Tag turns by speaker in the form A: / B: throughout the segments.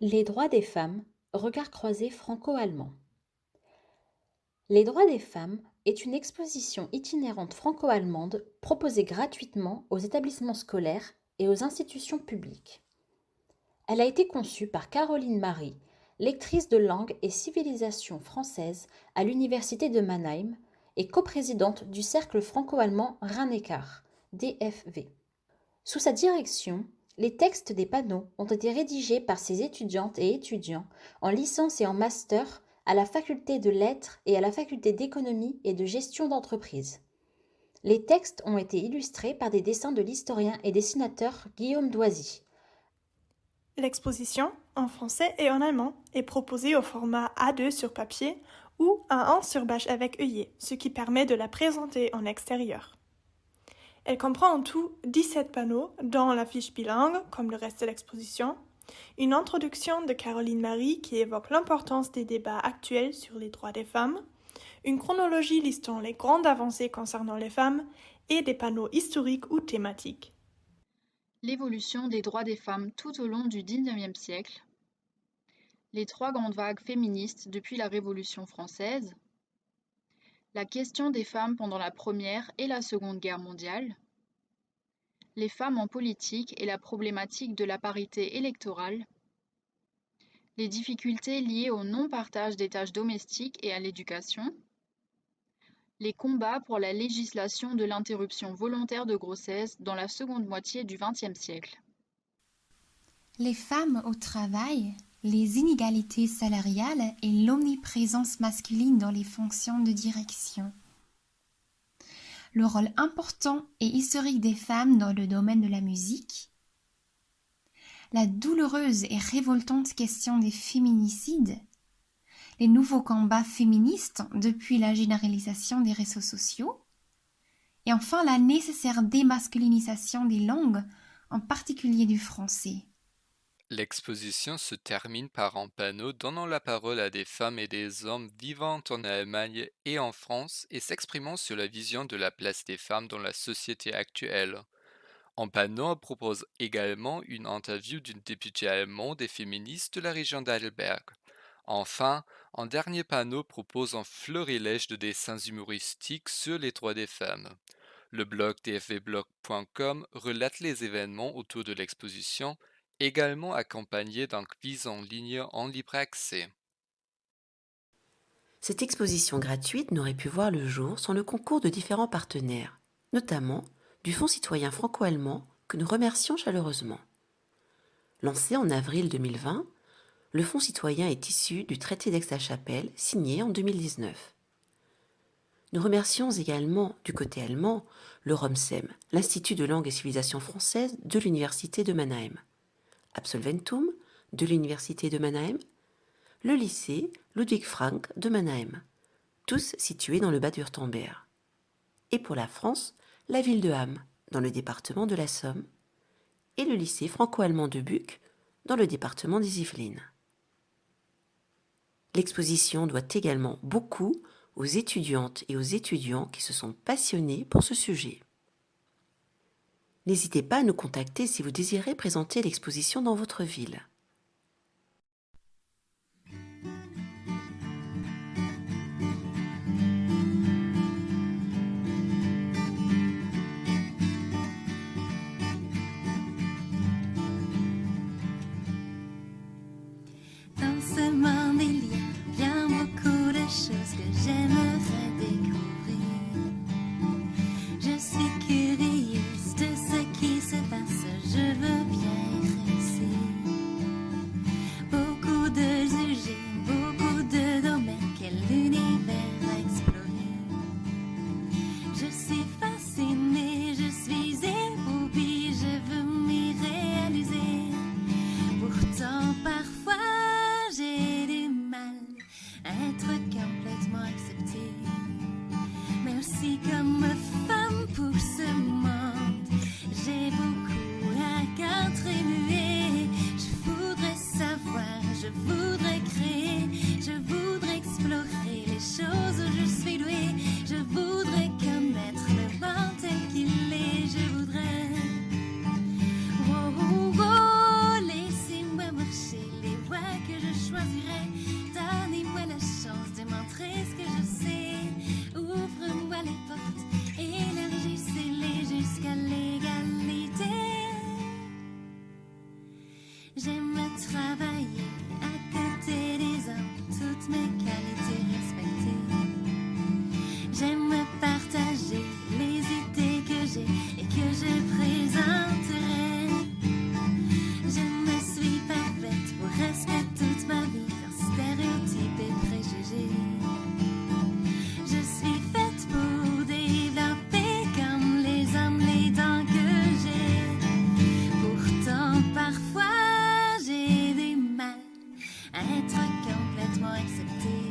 A: Les droits des femmes, regard croisé franco-allemand. Les droits des femmes est une exposition itinérante franco-allemande proposée gratuitement aux établissements scolaires et aux institutions publiques. Elle a été conçue par Caroline Marie, lectrice de langue et civilisation française à l'université de Mannheim et coprésidente du Cercle franco-allemand Rhein-Neckar, DFV. Sous sa direction, les textes des panneaux ont été rédigés par ses étudiantes et étudiants en licence et en master à la faculté de lettres et à la faculté d'économie et de gestion d'entreprise. Les textes ont été illustrés par des dessins de l'historien et dessinateur Guillaume Doisy.
B: L'exposition, en français et en allemand, est proposée au format A2 sur papier ou A1 sur bâche avec œillet, ce qui permet de la présenter en extérieur. Elle comprend en tout 17 panneaux, dont la fiche bilingue, comme le reste de l'exposition, une introduction de Caroline Marie qui évoque l'importance des débats actuels sur les droits des femmes, une chronologie listant les grandes avancées concernant les femmes et des panneaux historiques ou thématiques.
C: L'évolution des droits des femmes tout au long du XIXe siècle, les trois grandes vagues féministes depuis la Révolution française, la question des femmes pendant la Première et la Seconde Guerre mondiale, les femmes en politique et la problématique de la parité électorale, les difficultés liées au non-partage des tâches domestiques et à l'éducation, les combats pour la législation de l'interruption volontaire de grossesse dans la seconde moitié du XXe siècle.
D: Les femmes au travail, les inégalités salariales et l'omniprésence masculine dans les fonctions de direction. Le rôle important et historique des femmes dans le domaine de la musique. La douloureuse et révoltante question des féminicides. Les nouveaux combats féministes depuis la généralisation des réseaux sociaux. Et enfin la nécessaire démasculinisation des langues, en particulier du français.
E: L'exposition se termine par un panneau donnant la parole à des femmes et des hommes vivant en Allemagne et en France et s'exprimant sur la vision de la place des femmes dans la société actuelle. Un panneau propose également une interview d'une députée allemande et féministe de la région d'Heidelberg. Enfin, un dernier panneau propose un florilège de dessins humoristiques sur les droits des femmes. Le blog dfvblog.com relate les événements autour de l'exposition, également accompagné d'un quiz en ligne en libre accès.
F: Cette exposition gratuite n'aurait pu voir le jour sans le concours de différents partenaires, notamment du Fonds citoyen franco-allemand que nous remercions chaleureusement. Lancé en avril 2020, le Fonds citoyen est issu du traité d'Aix-la-Chapelle signé en 2019. Nous remercions également, du côté allemand, le ROMSEM, l'Institut de langue et civilisation française de l'Université de Mannheim, Absolventum de l'Université de Mannheim, le lycée Ludwig Frank de Mannheim, tous situés dans le Bade-Wurtemberg. Et pour la France, la ville de Hamm, dans le département de la Somme, et le lycée franco-allemand de Buc, dans le département des Yvelines. L'exposition doit également beaucoup aux étudiantes et aux étudiants qui se sont passionnés pour ce sujet. N'hésitez pas à nous contacter si vous désirez présenter l'exposition dans votre ville.
G: Dans ce monde, il y a bien beaucoup de choses que j'aimerais découvrir. Je suis curieuse de ce qui se passe, je veux bien y réussir. Beaucoup de sujets, beaucoup de domaines, quel univers à explorer. Je suis fascinée, je suis ébobie, je veux m'y réaliser. Pourtant, parfois, j'ai du mal à être complètement acceptée. Mais aussi comme femme pour ce monde, j'ai beaucoup à contribuer. Je voudrais savoir, je voudrais créer, je voudrais explorer les choses où je suis douée. Je voudrais connaître le monde tel qu'il est, je voudrais. Oh, oh, oh, laissez-moi marcher les voies être complètement acceptée.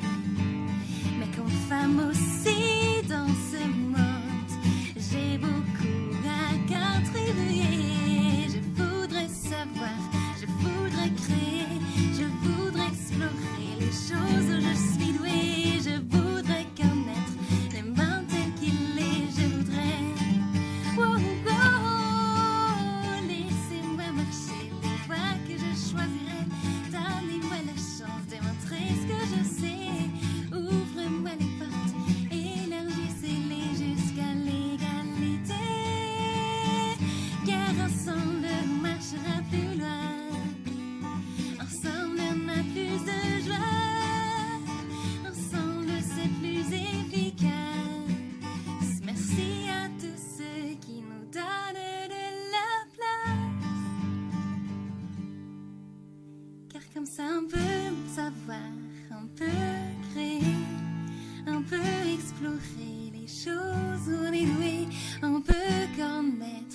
G: Mais comme femme aussi dans ce monde, j'ai beaucoup à contribuer. Je voudrais savoir, je voudrais créer, je voudrais explorer les choses où je suis douée. Je voudrais connaître le monde tel qu'il est. Je voudrais, oh, oh, laissez-moi marcher les voies que je choisirai. Donnez-moi la chance de montrer ce que je sais. Ouvrez-moi les portes, élargissez-les jusqu'à l'égalité. Car ensemble on marchera plus loin. Ensemble on a plus de joie. Ensemble c'est plus efficace. Merci à tous ceux qui nous donnent de la place. Car comme ça on peut savoir, on peut créer, on peut explorer les choses où on est doué, on peut connaître